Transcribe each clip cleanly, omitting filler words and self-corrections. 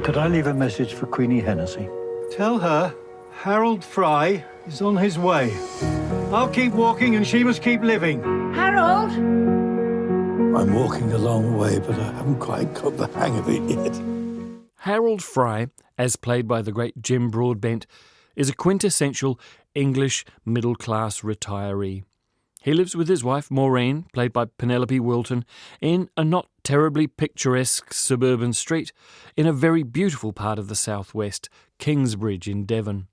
could I leave a message for Queenie Hennessy? Tell her Harold Fry is on his way. I'll keep walking and she must keep living. Harold? I'm walking a long way, but I haven't quite got the hang of it yet. Harold Fry, as played by the great Jim Broadbent, is a quintessential English middle-class retiree. He lives with his wife, Maureen, played by Penelope Wilton, in a not terribly picturesque suburban street in a very beautiful part of the southwest, Kingsbridge in Devon.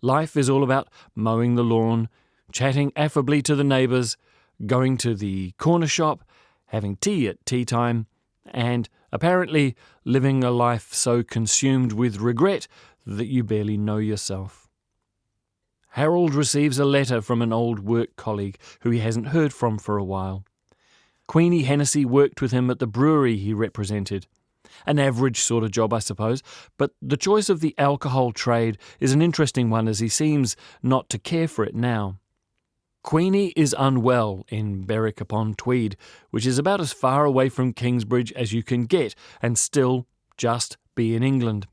Life is all about mowing the lawn, chatting affably to the neighbours, going to the corner shop, having tea at tea time, and apparently living a life so consumed with regret that you barely know yourself. Harold receives a letter from an old work colleague who he hasn't heard from for a while. Queenie Hennessy worked with him at the brewery he represented. An average sort of job, I suppose, but the choice of the alcohol trade is an interesting one as he seems not to care for it now. Queenie is unwell in Berwick-upon-Tweed, which is about as far away from Kingsbridge as you can get and still just be in England.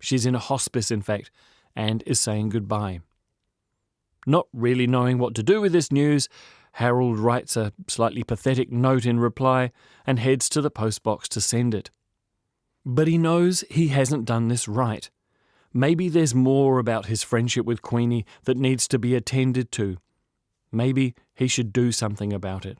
She's in a hospice, in fact, and is saying goodbye. Not really knowing what to do with this news, Harold writes a slightly pathetic note in reply and heads to the postbox to send it. But he knows he hasn't done this right. Maybe there's more about his friendship with Queenie that needs to be attended to. Maybe he should do something about it.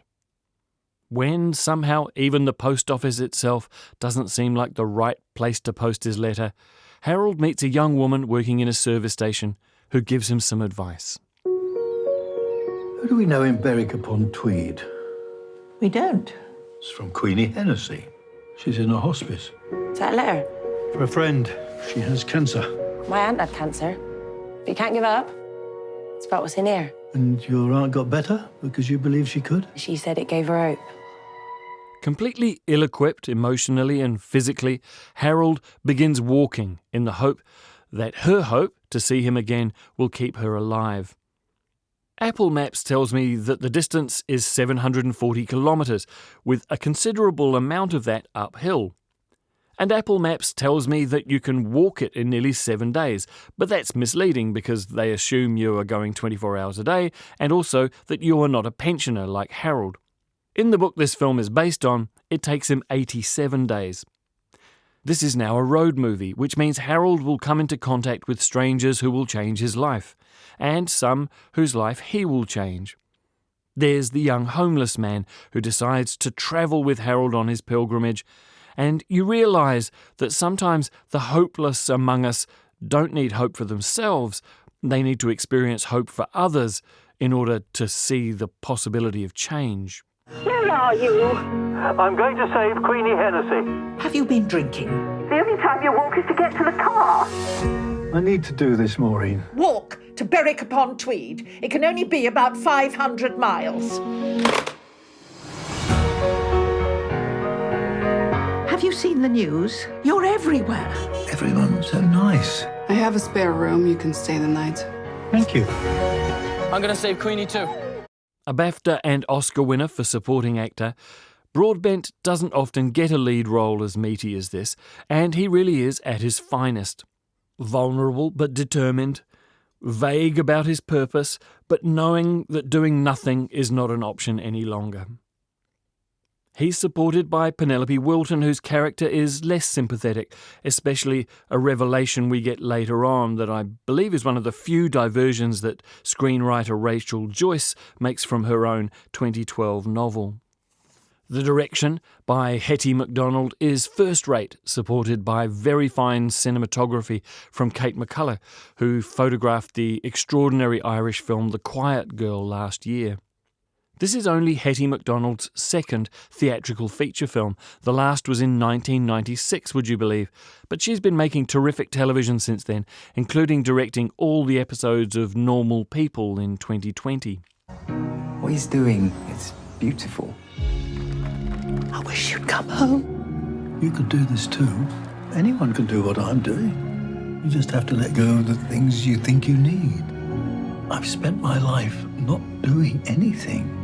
When somehow even the post office itself doesn't seem like the right place to post his letter, Harold meets a young woman working in a service station who gives him some advice. Who do we know in Berwick-upon-Tweed? We don't. It's from Queenie Hennessy. She's in a hospice. Is that a letter? For a friend. She has cancer. My aunt had cancer. But you can't give up. It's about what's in here. And your aunt got better because you believed she could? She said it gave her hope. Completely ill-equipped emotionally and physically, Harold begins walking in the hope that her hope to see him again will keep her alive. Apple Maps tells me that the distance is 740 kilometres, with a considerable amount of that uphill. And Apple Maps tells me that you can walk it in nearly 7 days, but that's misleading because they assume you are going 24 hours a day and also that you are not a pensioner like Harold. In the book this film is based on, it takes him 87 days. This is now a road movie, which means Harold will come into contact with strangers who will change his life, and some whose life he will change. There's the young homeless man who decides to travel with Harold on his pilgrimage, and you realise that sometimes the hopeless among us don't need hope for themselves, they need to experience hope for others in order to see the possibility of change. Where are you? I'm going to save Queenie Hennessy. Have you been drinking? The only time you walk is to get to the car. I need to do this, Maureen. Walk to Berwick-upon-Tweed. It can only be about 500 miles. Have you seen the news? You're everywhere. Everyone's so nice. I have a spare room. You can stay the night. Thank you. I'm going to save Queenie too. A BAFTA and Oscar winner for supporting actor, Broadbent doesn't often get a lead role as meaty as this, and he really is at his finest. Vulnerable but determined, vague about his purpose, but knowing that doing nothing is not an option any longer. He's supported by Penelope Wilton, whose character is less sympathetic, especially a revelation we get later on that I believe is one of the few diversions that screenwriter Rachel Joyce makes from her own 2012 novel. The direction by Hetty MacDonald is first-rate, supported by very fine cinematography from Kate McCullough, who photographed the extraordinary Irish film The Quiet Girl last year. This is only Hetty MacDonald's second theatrical feature film. The last was in 1996, would you believe? But she's been making terrific television since then, including directing all the episodes of Normal People in 2020. What he's doing is beautiful. I wish you'd come home. You could do this too. Anyone can do what I'm doing. You just have to let go of the things you think you need. I've spent my life not doing anything.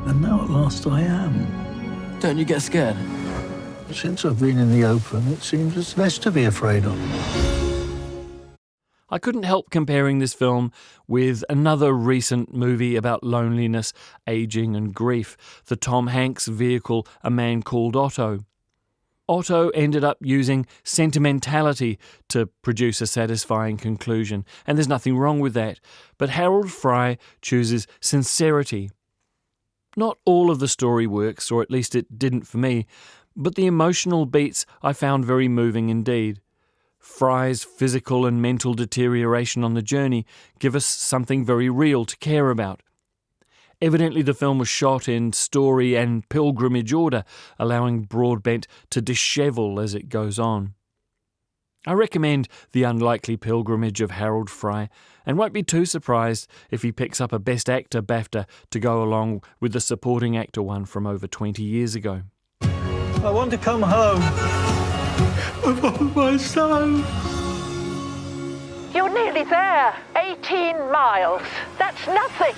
And now at last I am. Don't you get scared? Since I've been in the open, it seems there's less to be afraid of. I couldn't help comparing this film with another recent movie about loneliness, ageing and grief, the Tom Hanks vehicle A Man Called Otto. Otto ended up using sentimentality to produce a satisfying conclusion, and there's nothing wrong with that. But Harold Fry chooses sincerity. Not all of the story works, or at least it didn't for me, but the emotional beats I found very moving indeed. Fry's physical and mental deterioration on the journey give us something very real to care about. Evidently the film was shot in story and pilgrimage order, allowing Broadbent to dishevel as it goes on. I recommend The Unlikely Pilgrimage of Harold Fry, and won't be too surprised if he picks up a Best Actor BAFTA to go along with the Supporting Actor one from over 20 years ago. I want to come home. Oh, my son. You're nearly there. 18 miles. That's nothing.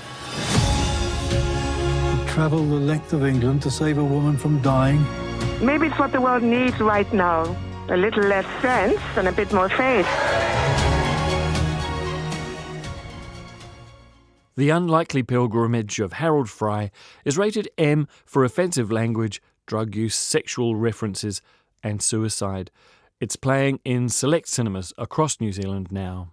Travel the length of England to save a woman from dying. Maybe it's what the world needs right now. A little less sense and a bit more faith. The Unlikely Pilgrimage of Harold Fry is rated M for offensive language, drug use, sexual references and suicide. It's playing in select cinemas across New Zealand now.